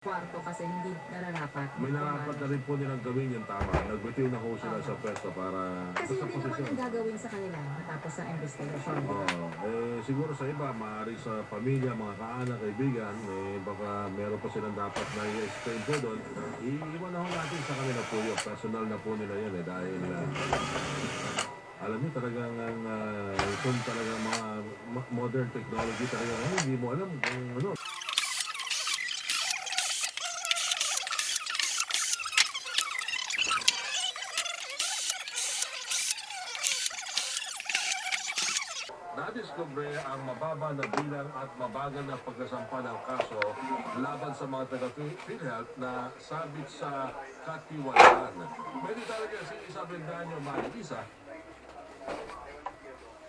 kwarto kasi hindi nararapat. May narapat na rin po nilang gawin yung tama. Nagbitiw na ho sila sa pwesto para... Kasi hindi naman ang gagawin sa kanila matapos ang investigation. Siguro sa iba, maaari sa pamilya, mga kaanak, kaibigan, baka meron pa silang dapat na i-explain po doon. Iiwan na ho natin sa kanila po yung personal na po nila yan dahil alam niyo talagang kung talagang mga modern technology talaga, hindi mo alam kung ano. Nadiskubre ang mababa na bilang at mabagal na pagkasampa ng kaso laban sa mga taga-PhilHealth na sabit sa katiwalaan. Pwede talaga si Isabel Daño Marisa.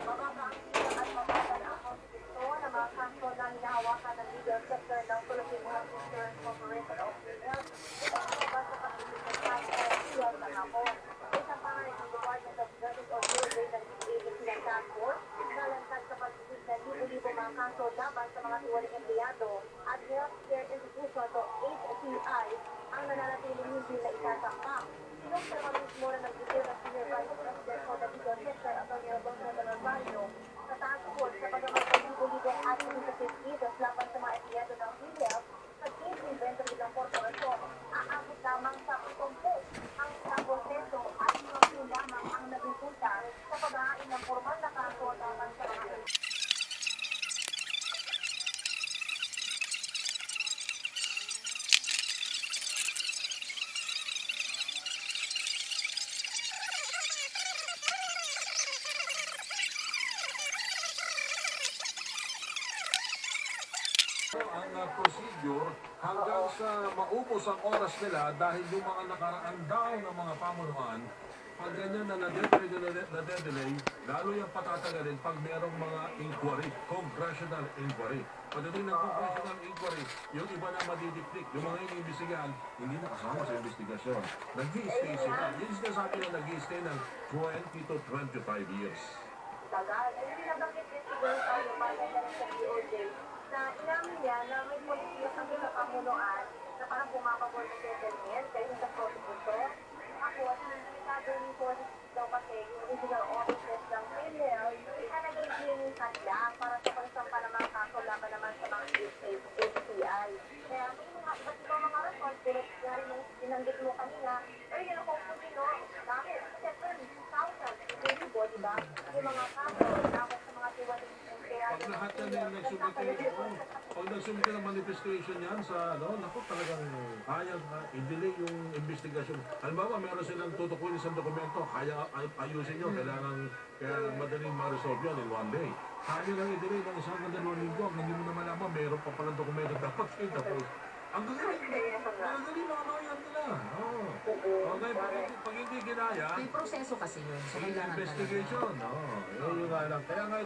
Mababa ang bilang at mabagal ang konstituto na mga kaso na hinahawakan ng legal sector ng Philippine Health Insurance Corporation of PhilHealth. Ito ang mababa sa pagsisigil ng PhilHealth na hapon. Isang pangalit ng Department of Justice o Survey ng agency ng task force nalansad sa pagsisigil ng libo-libo mga kaso laban sa mga tiwaling empleyado at healthcare institution o HCI ang nananatiling hindi na isasampa. Sinobserva mismo na nag-detail ng Senior Vice President o ng legal sector at ang Universidad ng Rosario sa task force sa paggamit ng libo-libong administrative cases laban sa mga empleyado ng PhilHealth sa case inventory ng korporasyon. Aabot lamang sa 70 ang proseso at mga lamang ang nagresulta sa paghahain ng formal na kaso laban sa mga ang procedure hanggang sa maubos ang oras nila dahil yung mga nakaraan daw ng mga pamunuan, pag ganyan na nade-delay, lalo yung patatagalin pag merong mga inquiry, congressional inquiry. Pagdating ng congressional inquiry, yung iba na madidikdik, yung mga iniimbestigahan, hindi nakasama sa investigasyon. Nag-i-stay sila. Yung sinasabi na nag-i-stay ng 20 to 25 years. tagal. Hindi nabanggit din siguro tayo bagay na rin sa Diode na inamin niya na may polisiya kami sa pamunuan na parang pumapabor ng settlement kaysa sa prosecutor. Ako, at sinanitado ni Police daw kasi yung original offices ng PhilHealth na nag-i-cleaning kanila para sa pagsampa ng mga kaso laban naman sa mga HCI. Kaya may mga iba't ibang mga response, tulad nga rin yung sinanggit mo kanina, pero yun ako po din, no? Dahil, settlement, thousands, libo, di ba? Yung mga kaso, laban sa mga tiwaling Pag lahat yan yung pag nagsumite ng manifestation yan sa, naku, talagang kaya i-delay yung investigasyon. Halimbawa, meron silang tutukuyin isang dokumento, kaya ayusin nyo, kaya madaling ma-resolve yun in one day. Kaya lang i-delay ng isang na 2 linggo, hindi mo na malaman, meron pa palang dokumento dapat kayo tapos. Ang gagaling mga lawyer nila. Okay, pag hindi ginaya, May proseso kasi yun. So, kailangan investigation. Yun nga lang. Kaya nga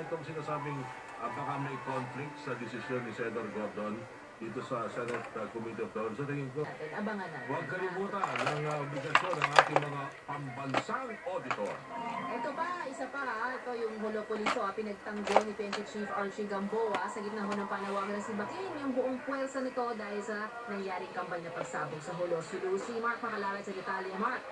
itong sinasabing baka may conflict sa desisyon ni Senator Gordon dito sa Senate Committee of the Whole. Sa tingin ko, abangan natin. huwag kalimutan ng obligasyon ng ating mga pambansang auditor. Ito pa, isa pa ha. Ito yung Hulo Puliso, pinagtanggol ni PNP Chief Archie Gamboa sa gitna ho ng panawagan ng sibakin yung buong puwersa nito dahil sa nangyaring kampanya pagsabog sa Hulo. Si Mark makalalay sa detalye. Mark.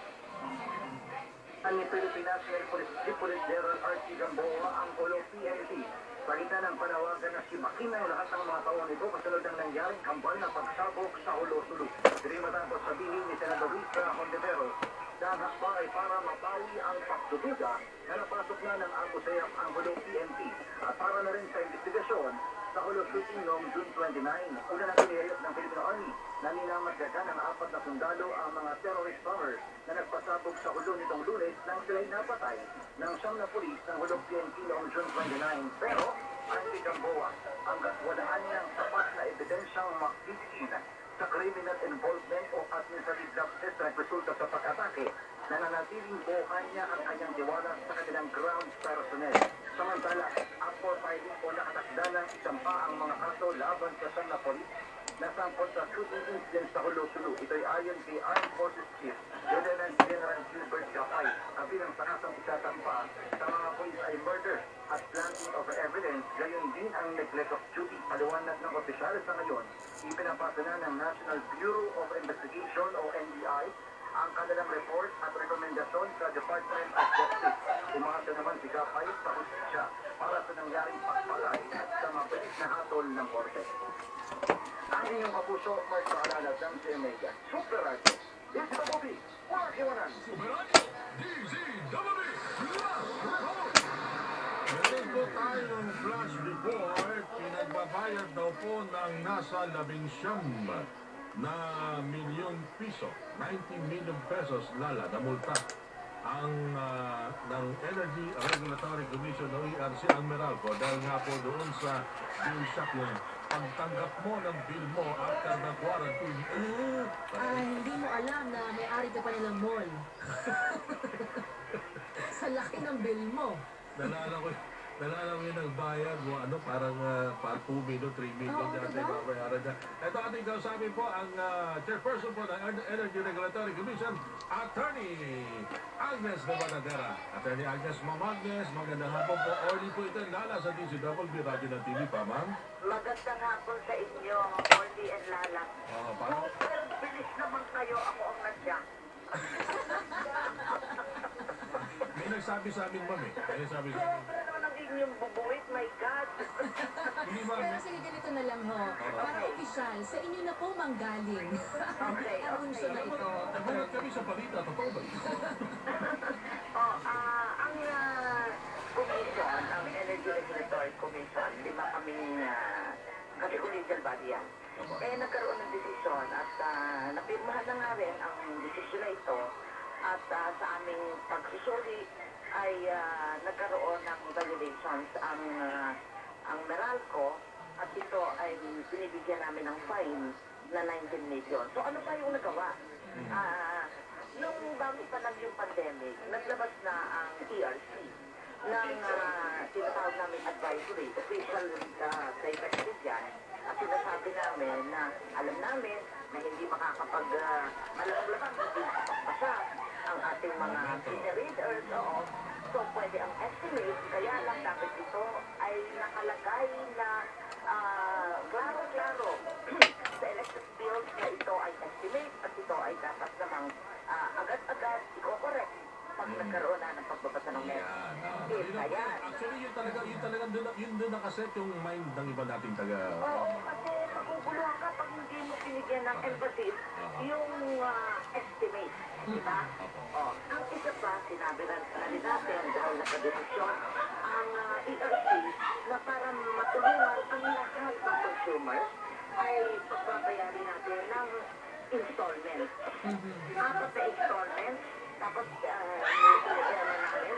Ang Philippine National Police Chief Police General Archie Gamboa ang Hulo PNP. Sa gitna ng panawagan na sibakin ng lahat ng mga taon nito kasunod ng nangyaring kampanya pagsabog sa Hulo-Sulu. Diri matapos sabihin ni Senador Risa Hontiveros na hakbang ay para mabawi ang pagdududa na napasok na ng Agusayap ang Hulo PNP at para na rin sa investigasyon sa Hulo shooting noong June 29. Una na pinihayop ng Philippine Army na ninamatyagan ng 4 na sundalo ang mga terrorist bombers na nagpasabog sa Hulo nitong Lunes nang sila'y napatay ng 9 na pulis ng Hulo PNP noong June 29. Pero, ang si Gamboa, hanggat walaan ng sapat na ebidensyang makikita sa criminal involvement o administrative lapses na nagresulta sa pag-atake, nananatiling buhay niya ang kanyang tiwala sa kanilang ground personnel. Samantala, after filing o nakatakda ng isampa ang mga kaso laban sa 9 na polis na sampol sa shooting incident sa Hulo-Sulu. Ito'y ayon kay Armed Forces Chief Lieutenant General Gilbert Capay. Kabilang sa kasang isasampa sa mga polis ay murder, at planting of evidence, gayon din ang neglect of duty. Paliwanag ng opisyal sa ngayon, ipinapasa na ng National Bureau of Investigation o NBI ang kanilang report at rekomendasyon sa Department of Justice. Umasa naman si Kapay sa hustisya para sa nangyaring pagpalay at sa mabilis na hatol ng korte. Ang inyong kapuso, Mark Paalala ng CMA. Super Arte. This is the movie. Mark Iwanan. Meron po tayong flash report. Pinagbabayad daw po ng nasa 19 na milyong piso. 19 million pesos lala na multa ang ng Energy Regulatory Commission o ERC ang Meralco dahil nga po doon sa bill shock yung pagtanggap mo ng bill mo after the quarantine. Hindi mo alam na may-ari ka pa nilang mall. Sa laki ng bill mo. Nalala ko yung nagbayad mo, parang 2 million, 3 million Oo, dyan, diba? babayaran niya. Ito ating kausapin po ang chairperson po ng Energy Regulatory Commission, Attorney Agnes de Banadera. Attorney Agnes, Ma'am Agnes, magandang hapon po. Orly po ito lala sa DCWB Radio ng TV pa, ma'am. Magandang hapon sa inyo, Orly and Lala. Paano? Super bilis naman kayo, ako ang nadyak. May nagsabi sa amin, ma'am eh. May nagsabi sa amin. Sobra naman ang inyong bubuwit, my God. Hindi, ma'am. Pero sige, ganito na lang ho. Para opisyal, sa inyo na po manggaling. Okay, Ang unsyo na ito. Nagulat kami sa balita, totoo ba ito? Ang commission, ang Energy Regulatory Commission, 5 kaming kasi collegial body yan. Nagkaroon ng desisyon at napirmahan na nga rin ang desisyon na ito at sa aming pagsusuri ay nagkaroon ng violations ang Meralco at ito ay binibigyan namin ng fine na 19 million. So ano pa yung nagawa? Nung bago pa lang yung pandemic, naglabas na ang ERC ng tinatawag namin advisory, official directive yan. At sinasabi namin na alam namin na hindi malabang hindi makapagpasa ang ating mga generators. So pwede ang estimate, kaya lang dapat ito ay nakalagay na klaro-klaro sa electric bills na ito ay estimate at ito ay dapat namang agad-agad i-correct pag nagkaroon na ng pagbabasa ng meron. Kaya, Actually, yun doon nakaset yung mind ng iba nating taga... kasi maguguluhan ka pag hindi mo binigyan ng emphasis yung estimate. Diba? Ang isa pa, sinabi rin natin dahil nakadesisyon ang ERC na para matulungan ang lahat ng consumers ay pagbabayari natin ng installment. 4 na installment, tapos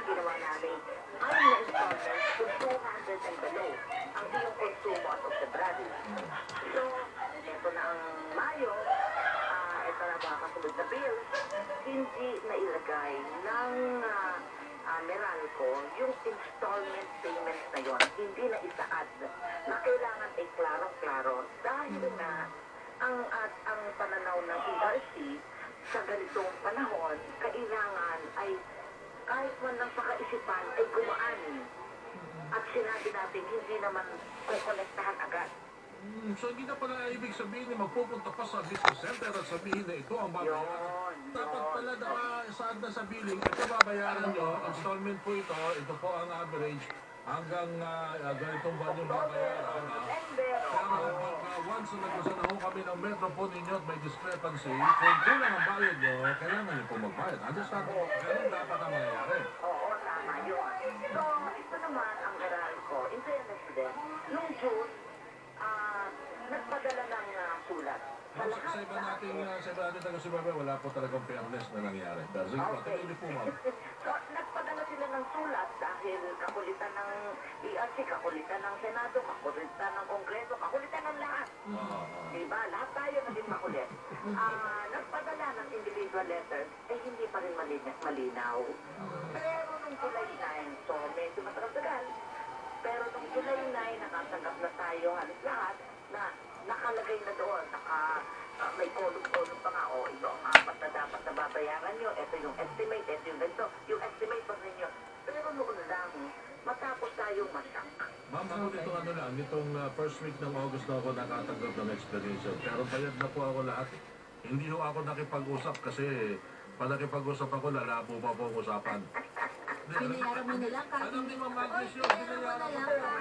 ginawa namin ay na installment kung 200 and below ang iyong konsumo at of February. So, ito na ang Mayo, ito na mga kasunod na bills, hindi na ilagay ng Meralco yung installment payments na yon, hindi na isaad na kailangan ay klarong-klaro dahil na ang pananaw ng ERC sa ganitong panahon, kailangan ay kahit man lang sa kaisipan ay gumaan. At sinabi natin, hindi naman kukonektahan agad. So hindi na pala ibig sabihin na magpupunta pa sa business center at sabihin na ito ang babayaran. Dapat pala nakasaad na sa billing, ito babayaran nyo, installment po ito po ang average hanggang ganitong buwan yung babayaran. Pero once na nagpasa na ho kami ng metro po ninyo at may discrepancy, kung kulang ang bayad nyo, kailangan nyo po magbayad. Understand mo? Ganun dapat ang mangyayari. Oo, tama yun. So, ito naman ang Meralco. In fairness din, noong June, nagpadala ng sulat. Sa lahat Sa iba nating taga-subaybay, wala po talagang fairness na nangyari. Pero sige po, tuloy niyo po, ma'am. So, nagpadala sila ng sulat dahil kakulitan ng ERC, kakulitan ng Senado, kakulitan ng Kongreso, kakulitan ng lahat. Diba? Lahat tayo naging makulit. Nagpadala ng individual letters, hindi pa rin malinaw. Pero nung July 9, so medyo matagal-tagal, pero nung July 9, nakatanggap na tayo halos lahat na nakalagay na doon, may kolum-kolum pa nga, ito ang 4 na dapat na babayaran nyo, ito yung estimate, ito yung ganito, yung estimate pa ninyo. Pero noon lang, matapos tayong masak. Ma'am, ako nitong ano lang, nitong first week ng August na ako nakatanggap ng explanation. Pero bayad na po ako lahat. Hindi ho ako nakipag-usap kasi pag nakipag-usap ako, lalabo pa po ang usapan. Binayaran mo na lang kahit Alam hindi ni Ma'am Agnes yun, binayaran mo na lang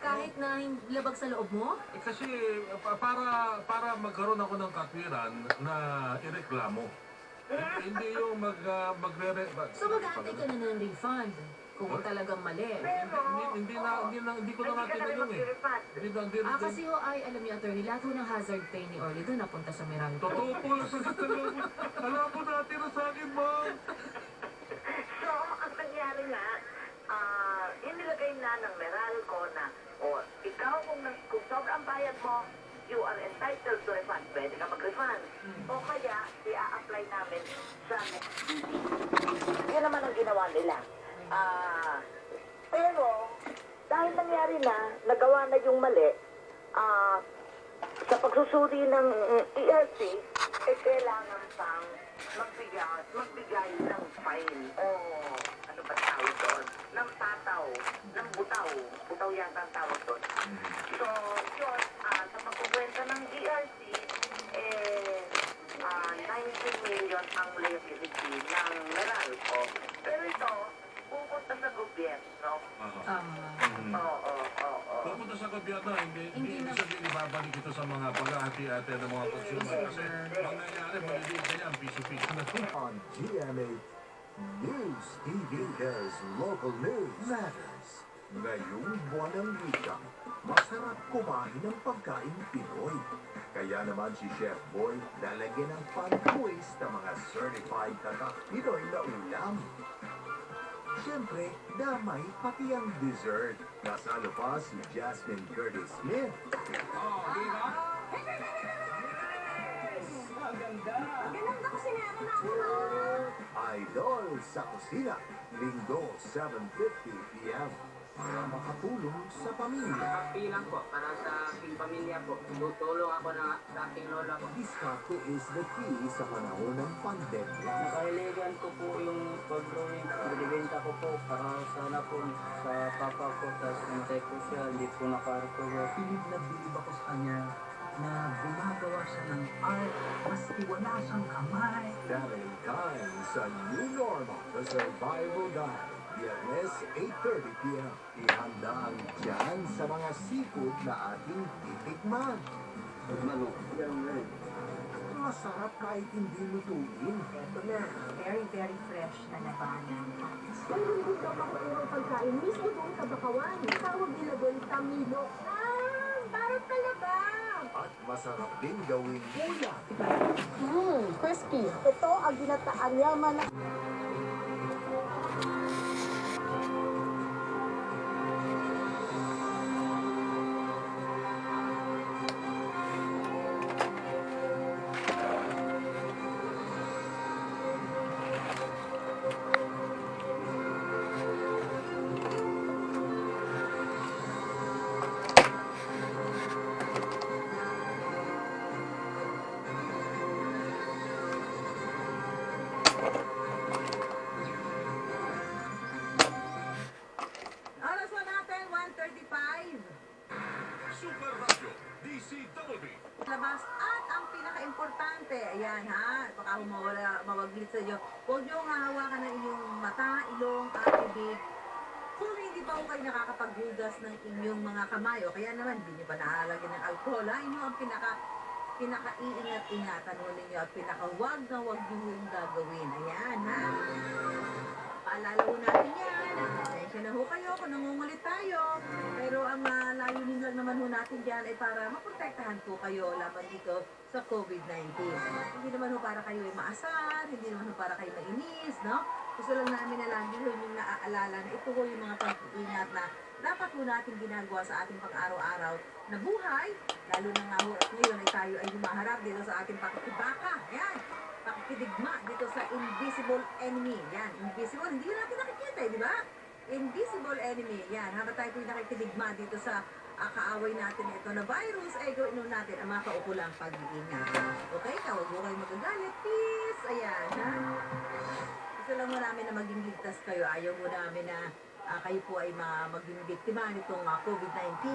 kahit na labag sa loob mo? Kasi para magkaroon ako ng katwiran na ireklamo. Hindi yung So mag-aantay ka na ng refund kung talagang mali. Hindi ko na nga tinanong eh. Kasi ho ay, alam niyo, attorney, lahat ho ng hazard pay ni Orly doon napunta sa Meralco. Totoo po yung pagkatalaman. Alam mo natira sa akin, ma'am. So, ang nangyari nga, inilagay na ng Meralco na, ikaw kung sobrang bayad mo, you are entitled to refund. Pwede ka mag-refund. O kaya, i-a-apply namin sa next duty. Yan naman ang ginawa nila. Pero, dahil nangyari na, nagawa na yung mali, sa pagsusuri ng ERC, kailangan pang magbigay ng fine o ano ba tawag doon? Ng tataw, ng butaw. Butaw yata ang tawag doon. So, yun, sa pagkukwenta ng ERC, 19 million ang liability ng Meralco. Pero ito, pupunta sa gobyerno. Oo. Pupunta sa gobyerno, hindi sabihin ibabalik ito sa mga paghahati-hati ng mga consumer. Kasi mangyayari, maliliit na yan, piso-piso na ito. On GMA News TV, because local news matters. Ngayong buwan ng wika, masarap kumain ng pagkain Pinoy. Kaya naman si Chef Boy lalagyan ng pan-twist ng mga certified tatak Pinoy na ulam. Siyempre, damay pati ang dessert. Nasalo pa si Jasmine Curtis Smith. Ganun ako sinama na ako na. Idol sa kusina, Linggo, 7:50 p.m. Para makatulong sa pamilya. Happy lang po para sa aking pamilya po. Tutulong ako sa aking lola po. Diskarte is the key sa panahon ng pandemya. Nakahiligan ko po yung pag-drawing. Binibenta ko po para sana po sa papa ko. Tapos nantay ko siya, hindi po nakarecover. Bilib na bilib ako sa kanya na gumagawa siya ng art, maski wala siyang kamay. Daming time sa New Normal, The Survival Guide. Biyernes, 8:30 p.m. Ihanda ang tiyan sa mga seafood na ating titikman. Masarap kahit hindi lutuin. Ito na, very, very fresh na labanan. Kung hindi ka makuha pagkain, mismo doon sa bakawan. Tawag nila doon tamilo. Parang talaga. At masarap din gawing ulam. Crispy. Ito ang ginataang yaman na... Oras po natin, 1:35. Super Radio, DCWB. Labas at ang pinaka-importante, ayan ha, baka mawaglit sa inyo, huwag nyo hahawakan ng inyong mata, ilong, at bibig. Kung hindi pa kayo nakakapaghugas ng inyong mga kamay, o kaya naman hindi nyo pa nahalagyan ng alcohol, ha, inyo ang pinaka-iingat-ingatan ho ninyo at pinaka-wag na wag nyo yung gagawin. Ayan ha. Paalala ho natin yan. Pasensya na ho kayo kung nangungulit tayo. Pero ang layunin lang naman ho natin dyan ay para maprotektahan po kayo laban dito sa COVID-19. Hindi naman ho para kayo ay maasar, hindi naman ho para kayo mainis, no? Gusto lang namin na lagi ho yung naaalala na ito ho yung mga pag-iingat na dapat ho natin ginagawa sa ating pang-araw-araw na buhay. Lalo na nga ho at ngayon ay tayo ay humaharap dito sa ating pakikibaka. Yan! Pakikidigma dito sa invisible enemy. Yan, invisible, hindi natin nakikita di ba? Invisible enemy. Yan, habang tayo po'y nakikidigma dito sa kaaway natin ito na virus, ay gawin nun natin ang makaukulang pag-iingat. Okay, huwag mo kayo magagalit. Peace! Ayan, ha? Gusto lang mo namin na maging ligtas kayo. Ayaw mo namin na kayo po ay maging biktima nitong COVID-19.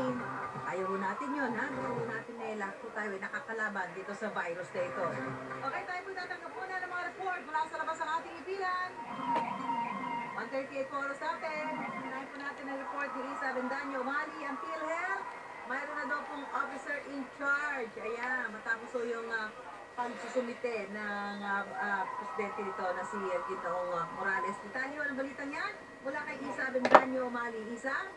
Ayaw ho natin yun, ha? Ayaw ho natin na lahat po tayo ay nakakalaban dito sa virus na ito. Okay, tayo po tatanggap po na ng mga report mula sa labas ng ating ipilan. 1:38 po oras natin. Unahin po natin ang report ni Isa Bendaño. Mali ang PhilHealth. Mayroon na daw pong officer in charge. Ayan, matapos po yung pagsusumite ng presidente nito na si Ginoong Morales. Detalyo ang balita niyan mula kay Isa Bendaño. Mali, Isa?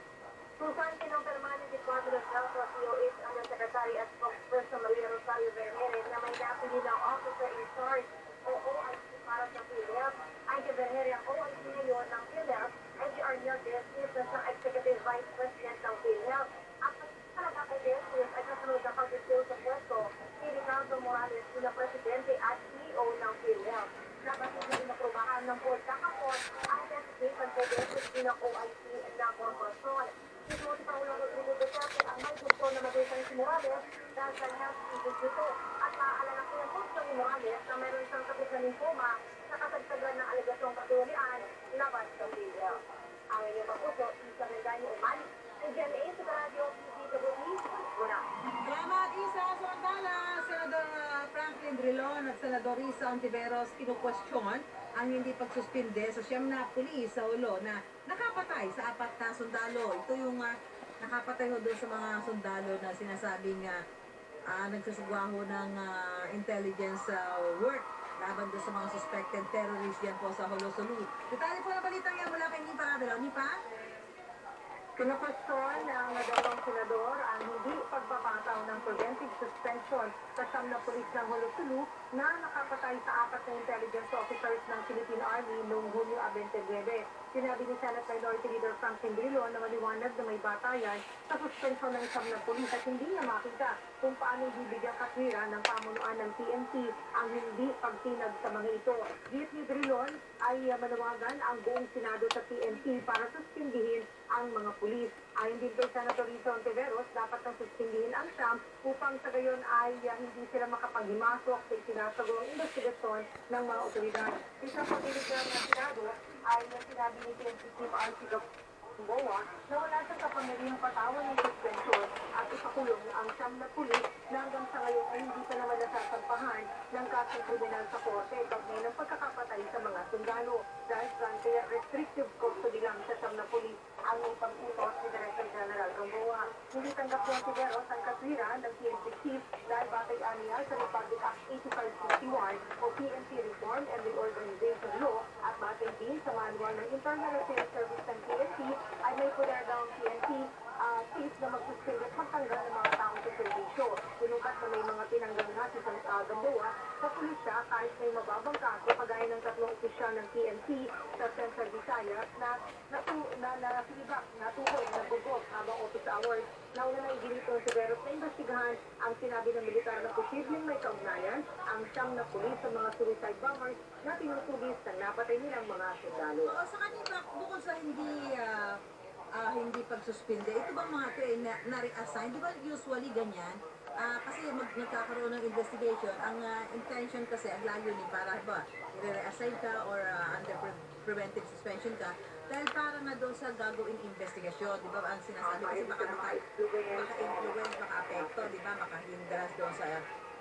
Susan, kinumpirma ni Department of Health o DOH ang Secretary at Spokesperson Maria Rosario Berneres na may napili ng officer in charge o OIC para sa PhilHealth. Ay Berneres ang OIC ngayon ng PhilHealth ay si Arnel Desnis na siyang Executive Vice President ng PhilHealth. At talaga kay Desnis ay kasunod na pag-refill sa pwesto si Ricardo Morales na Presidente at CEO ng PhilHealth. Nabasin na inaprubahan ng board kakapon ang designation kay Desnis bilang OIC ng korporasyon. Ito si Pangulong Rodrigo Duterte ang may gusto na mag-resign si Morales dahil sa health issues nito. At maaalala ko yung gusto ni Morales na mayroon isang kapit na lymphoma sa kasagsagan ng alegasyong katuwalian laban sa PhilHealth. Ang inyong kapuso, Isa Bendaño Umali, NGMA sa Radio PCWE, Muna. Salamat, Isa. Samantala, Senador Franklin Drilon at Senador Risa Ontiveros kinukwestiyon ang hindi pagsuspinde sa siyam na pulis sa ulo na nakapatay sa 4 na sundalo. Ito yung nakapatay ho doon sa mga sundalo na sinasabing nagsasagwa ho ng intelligence work laban doon sa mga suspected terrorists yan po sa Holosulu. Detalye po na balitang yan mula kay Nipa Ravelo. Nipa? Kinukwestiyon ng dalawang senador ang hindi pagpapataw ng preventive suspension sa siyam na pulis ng Holosulu na nakapatay sa 4 na intelligence officers ng Philippine Army noong Hunyo 29. Sinabi ni Senate Minority Leader Franklin Drilon na maliwanag na may batayan sa suspension ng siyam na pulis at hindi niya makita kung paano bibigyan katwiran ng pamunuan ng PNP ang hindi pagtinag sa mga ito. Git ni Drilon ay manawagan ang buong Senado sa PNP para suspindihin ang mga pulis. Ayon din kay Senator Risa Ontiveros, dapat nang suspindihin ang siyam upang sa gayon ay hindi sila makapaghimasok sa isinasagawang investigasyon ng mga otoridad. Isa pang iligang ng Senado ay sinabi ni PNP Chief RC Gamboa na wala siyang kapangyarihang patawan ng suspension at ipakulong ang siyam na pulis na hanggang sa ngayon ay hindi pa naman nasasampahan ng kasong kriminal sa korte kaugnay ng pagkakapatay sa mga sundalo dahil kaya restrictive custody lang sa siyam na pulis ang ipag-utos ni Director General Gamboa. Hindi tanggap ng Tiberos ang katwiran ng PNP Chief dahil batay aniya sa Republic Act 8561 o PNP Reform and Reorganization Law at batay din sa manual ng Internal Affairs Service ng PNP ay may poder daw ang PNP chief na magsuspend at magtanggal ng mga taong sa servisyo. Sinukat na may mga tinanggal na si Gamboa sa pulisya kahit may mababang kaso kagaya ng 3 opisyal ng PNP sa Central Visayas na nasilibak, natuhod, nabugot habang office hours. Nauna na igilito ng Tiberos na investigahan ang sinabi ng militar na posibleng may kaugnayan ang siyam na pulis sa mga suicide bombers na tinutugis na napatay nilang mga sundalo. Oo, sa kanila, bukod sa hindi pagsuspinde, ito bang mga ito ay na-reassign? Di ba usually ganyan? Kasi nagkakaroon ng investigation, ang intention kasi, ang layunin para ba, i-reassign ka or under preventive suspension ka, dahil para nga doon sa gagawin investigasyon, di ba ang sinasabi kasi baka maka-influence, maka-apekto, di ba, maka-hindrance doon sa,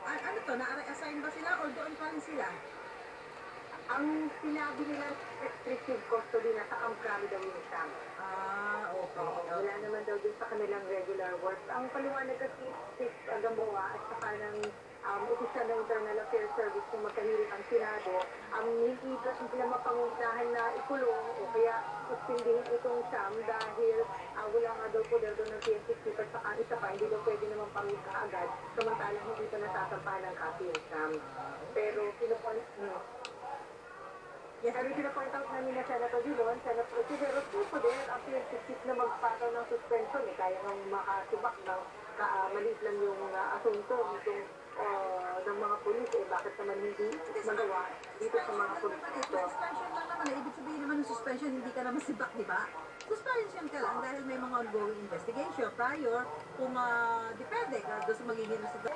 ano to, na-reassign ba sila or doon pa rin sila? Ang sinabi nila restrictive custody na sa Amkrami daw yung isang. Okay. Wala naman daw din sa kanilang regular work. Ang paliwanag kasi Chief Gamboa at saka ng opisyal ng Internal Affairs Service kung magkahirit ang Senado, ang hindi sila mapangunahan na ikulong o kaya suspindihin itong siyam dahil wala nga daw po doon ng PNP Chief at saka isa pa, hindi daw pwede naman pangita agad samantalang hindi pa nasasampahan ng kaso yung siyam. Pero Pero pinapoint out namin na Senator Dillon, Senator Tiberos, po din ang PNP Chief na magpataw ng suspension. Kaya nang makasibak ng maliit lang yung asunto nitong ng mga pulis, bakit naman hindi magawa dito sa mga pulis dito? Suspension lang naman, ibig sabihin naman ng suspension, hindi ka naman sibak, di ba? Suspension ka lang dahil may mga ongoing investigation prior kung depende ka doon sa magiging resulta.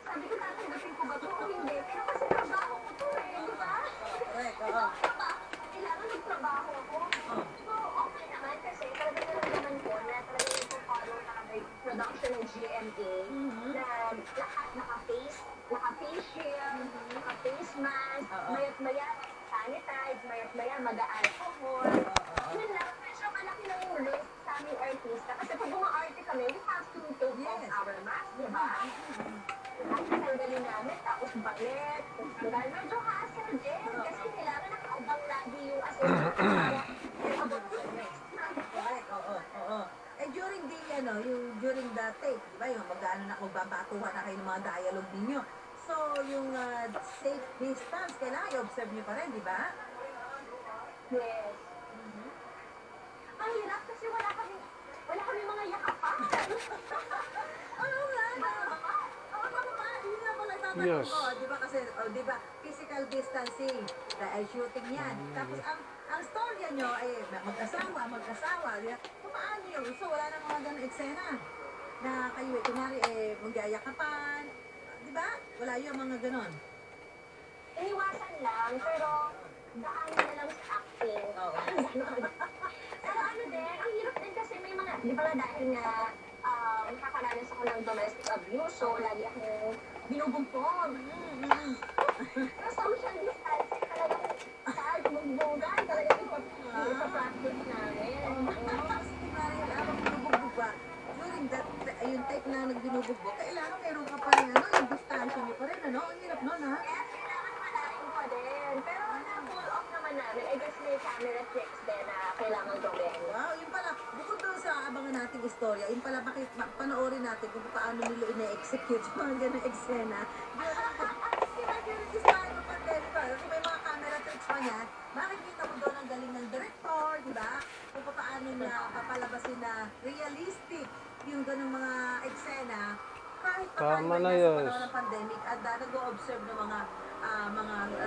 Sabi ko tatanggapin ko ba ito o hindi? Pero kasi trabaho ko ito di ba? Correct, oo. Kailangan lahat naka-face shield, naka-face mask, mayat-maya sanitize, mayat-maya mag-alcohol. Yun lang, medyo malaki na yung risk sa aming artista. Kasi pag uma-arte kami, we have to take off our mask, di ba? Tanggalin namin, tapos balik. Dahil medyo hassle din. Kasi kailangan nakaabang lagi yung assistant para abot yung next month. Correct, oo. Eh, during during the take, di ba, yung magbabatuhan na kayo ng mga dialogue ninyo. So, yung safe distance, kailangan i-observe nyo pa rin, di ba? Yes. Ang hirap kasi wala kami mga yakapan. Oo nga, yun nga pala tatanong Yes. ko, di ba kasi, di ba, physical distancing, dahil shooting yan. Tapos, ang storya nyo, mag-asawa, di ba? Paano yun? So, wala nang mga ganong eksena na kayo, kunwari, magyayakapan, di ba? Wala yung mga ganon. Iniwasan lang, pero daanin na lang sa acting. Oo. Pero ano din, ang hirap din kasi may mga, di ba nga dahil nga nakakaranas ako ng domestic abuse, so lagi akong binubumpong. Pero social distancing talagang sad, magbunggan, talagang ipapractice namin. Kasi kunwari, habang binubugbog ba, during that, yung type na nagbinubugbog, kailangan meron ka pa rin, yung distansya nyo pa rin, Ang hirap nun, ha? Yes, kailangan malaking pa din. Pero na-pull off naman namin. I guess may camera tricks din na kailangan gawin. Wow, yun pala, bukod doon sa abangan nating istorya, yun pala, panoorin natin kung paano nila ina-execute yung mga ganong eksena. Diba, during this time of pandemic, kung may mga camera tricks pa niyan, makikita mo doon ang galing ng director, di ba? Kung paano niya papalabasin na realistic yung ganong mga eksena, kahit pa tayo Tama na, ay nasa yes. panahon ng pandemic at nag-o-observe ng mga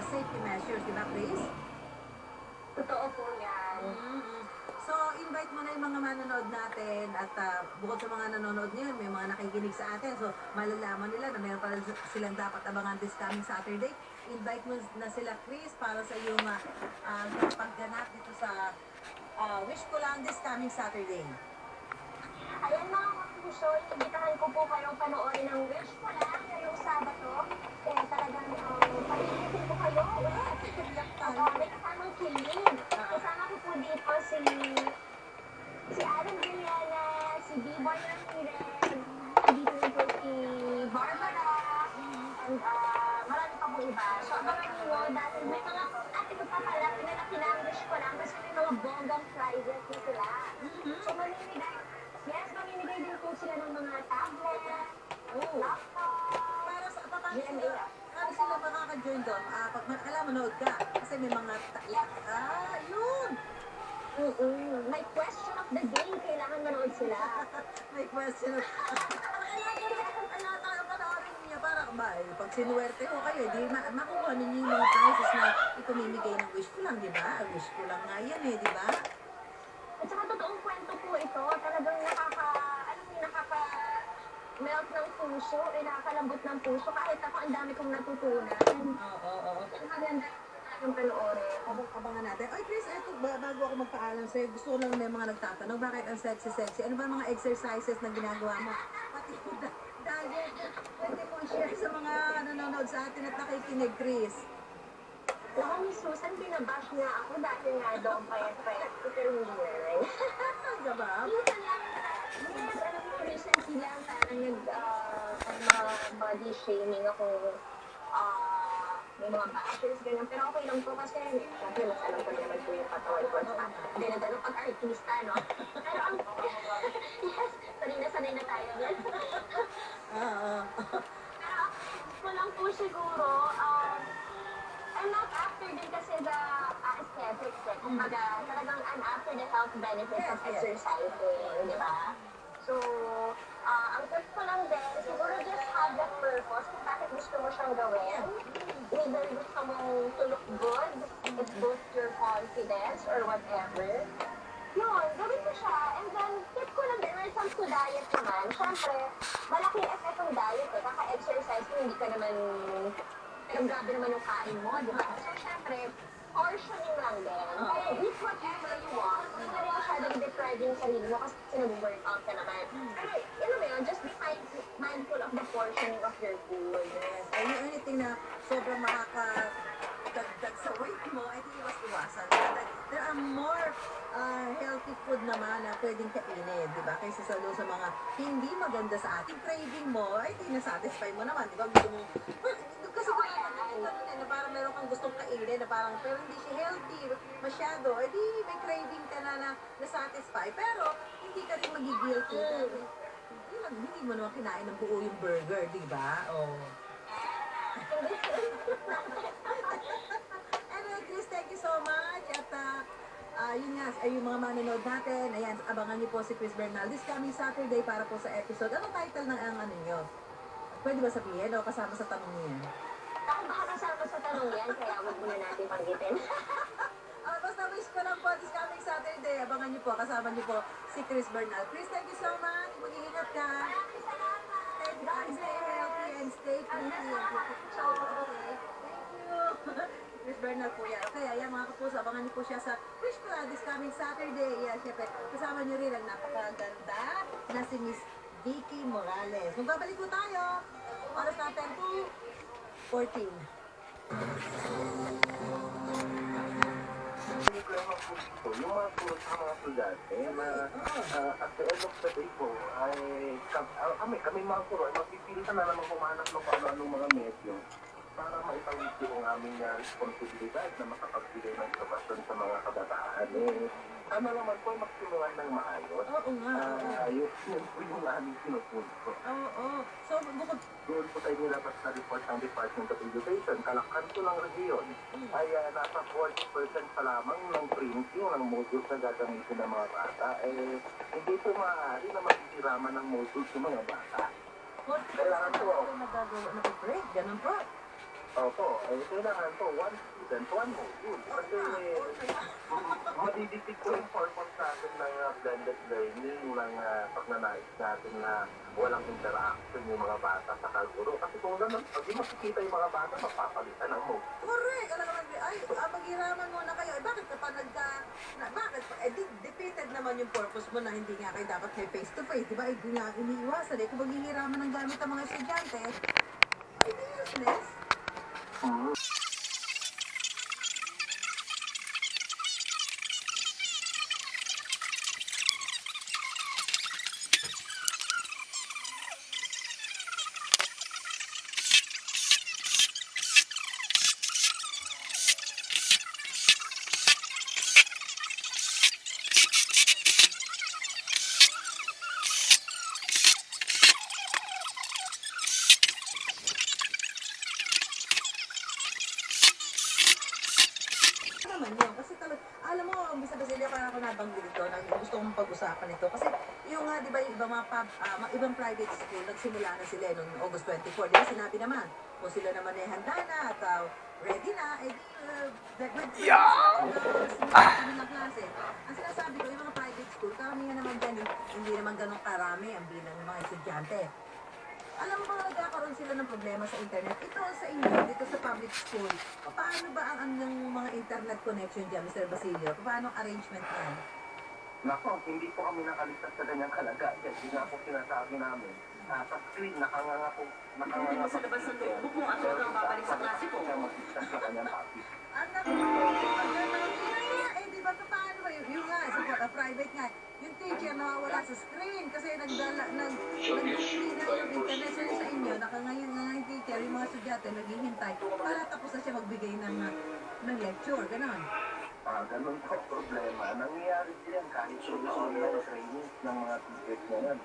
safety measures, di ba, Chris? Totoo po yan. So, invite mo na yung mga manonood natin at bukod sa mga nanonood ngayon, may mga nakikinig sa atin. So, malalaman nila na meron pala silang dapat abangan this coming Saturday. Invite mo na sila, Chris, para sa iyong pagganap dito sa Wish Ko Lang this coming Saturday. Ayan mga kapuso, inibitahan ko po kayong panoorin ng Wish Ko Lang ngayong Sabado. Talagang pag-iitin ko kayo. May kasamang kilig. Kasama ko po dito si Adam Juliana, si B-Boy Ramirez, dito rin po si Barbara, and marami pa po iba. So abangan niyo dahil may mga ate ko pa pala pinalaki ng Wish Ko Lang kasi may mga bonggang prizes na sila. So mamimigay din po sila ng mga tablet, laptop, Paano sila makaka-join doon? Alam, manood ka. Kasi may mga yun! May question of the day, kailangan manood sila. May question. Panoorin niyo para ba, pag sinuwerte ko kayo, di makuha ninyo yung mga prizes na ipamimigay ng Wish Ko Lang, di ba? Wish Ko Lang nga yan di ba? At saka totoong kwento po ito, talagang melt ng puso, nakakalambot ng puso, kahit ako ang dami kong natutunan. Oo. Ang maganda yung panoorin. Abangan natin. Oy, Chris, eto, bago ako magpaalam sa'yo, gusto ko lang may mga nagtatanong, bakit ang sexy-sexy? Ano ba mga exercises na ginagawa mo? Pati diet, pwede mo share sa mga nanonood sa atin at nakikinig, Chris. Ako ni Susan, binabash nga ako dati nga daw payat-payat ko, pero hindi na rin. Ano ba? Minsan lang, alam mo, recently lang, parang body shaming ako, may mga bashers, ganyan. Pero okay lang po kasi, syempre, mas alam ko naman po yung katawan ko. Hindi na tayo pag-artista, no? Pero ang, yes, sanay na tayo yan. Pero gusto lang po siguro, I'm not after din kasi the aesthetics, kumbaga, talagang I'm after the health benefits of exercising, di ba? So, ang tip ko lang din, siguro just have that purpose kung bakit gusto mo siyang gawin. Either gusto mong to look good, it boosts your confidence or whatever. Yun, gawin ko siya. And then, tip ko lang din, when it comes to diet naman, syempre, malaking effect ng diet kaka-exercise mo, hindi ka naman, grabe naman yung kain mo, di ba? So, syempre, portioning lang din. Kaya eat whatever you want. Hindi rin siya masyadong deprive yung sarili mo kasi nag-workout ka naman. Pero, ano ba yun, just be mindful of the portion of your food. Yes. Anything na sobrang makakadagdag sa weight mo, ay di iwas-iwasan. There are more healthy food naman na pwedeng kainin, di ba? Kaysa sa mga hindi maganda sa ating craving mo, ay di na-satisfy mo naman, di ba? Gusto mo, kasi kung ganun na parang meron kang gustong kainin na parang, pero hindi siya healthy masyado, ay di may craving ka na na-satisfy, pero hindi ka rin magigilty. Hindi mo naman kinain ng buo yung burger, di ba? Oh. Anyway, Chris, thank you so much. At yun nga, ay yung mga manonood natin, ayan, abangan niyo po si Chris Bernal this coming Saturday para po sa episode. Anong title ng ang ano niyo? Pwede ba sabihin o kasama sa tanong niya? Ako baka kasama sa tanong yan, kaya wag muna natin panggitin. Basta wish ko lang po this coming Saturday. Abangan niyo po, kasama niyo po si Chris Bernal. Chris, thank you so much. Mag-iingat ka. Maraming salamat. Stay healthy and stay pretty. So, okay. Thank you. Chris Bernal po yan. Okay, ayan mga kapuso, abangan niyo po siya sa Wish ko lang this coming Saturday. Yan, syempre, kasama niyo rin ang napakaganda na si Miss Vicky Morales. Magbabalik po tayo. Oras natin 2:14. Hindi ko lang po dito, yung mga puro sa mga estudyante na at the end of the day po, ay kami mga puro, ay magpipilitan na naman kumanap ng ano-anong mga medyo para maipawis yung aming responsibilidad na makapagbigay ng edukasyon sa mga kabataan. Ano naman po, magsimula ng maayos. Oo nga. Ayos yun po yung aming sinupunto. Oo. So, bukod Doon po tayo nilabas na report ng Department of Education. Kalakkanto ng rehiyon ay nasa 40% pa lamang ng printing ng modules na gagamitin ng mga bata. Hindi po maaari na magsisiraman ng modules ng mga bata. Kailangan po. nagagawa na break, ganun po. Opo, kailangan po, one student, one module. Kasi madidikit po yung purpose natin ng blended learning, ng pagnanais natin na walang interaction yung mga bata sa kalguro. Kasi kung gano'n, pag di makikita yung mga bata, mapapalitan ang module. Correct. Alam naman, maghiraman muna kayo. Bakit kapag bakit? Defeated naman yung purpose mo na hindi nga kayo dapat may face-to-face. Di ba? Hindi nga iniiwasan. Kung maghihiraman ng gamit ang mga estudyante, ay di useless. Naman yun. Kasi talaga, alam mo, Mr. Basilio, kaya ako nabanggit ito, gusto kong pag-usapan ito. Kasi yung nga, di ba, yung ibang ibang private school, nagsimula na sila noong August 24. Di ba, sinabi naman, kung sila naman ay handa na at ready na, eh di, na klase. Ang sinasabi ko, yung mga private school, karamihan naman dyan, hindi naman ganun karami ang bilang ng mga estudyante. Alam mo ba nagkakaroon sila ng problema sa internet? Ito sa inyo, dito sa public school. Paano ba ang mga internet connection dyan, Mr. Basilio? Paano ang arrangement yan? Nako, hindi po kami nakalistas sa ganyang kalagayan. Hindi nga po sinasabi namin. Sa screen, nakanganga po. Hindi mo sa labas ng loob kung ano kang babalik sa klase po. Mag-discuss sa kanyang topic. Anak mo, di ba paano ba yung nga, sa private nga, yung teacher nawawala sa screen kasi nag-hindi na yung internet. So sa inyo, ngayon yung teacher, yung mga estudyante naghihintay para tapos na siya magbigay ng lecture, gano'n. Ganun po problema. Nangyayari din kahit yung online training ng mga teachers ngayon.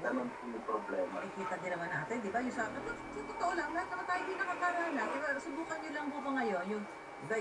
Ganun po yung problema. Kita din naman natin, di ba? Yung sa totoo lang, lahat naman tayo hindi nakakaranas. Diba, subukan nyo lang po pa ngayon, yung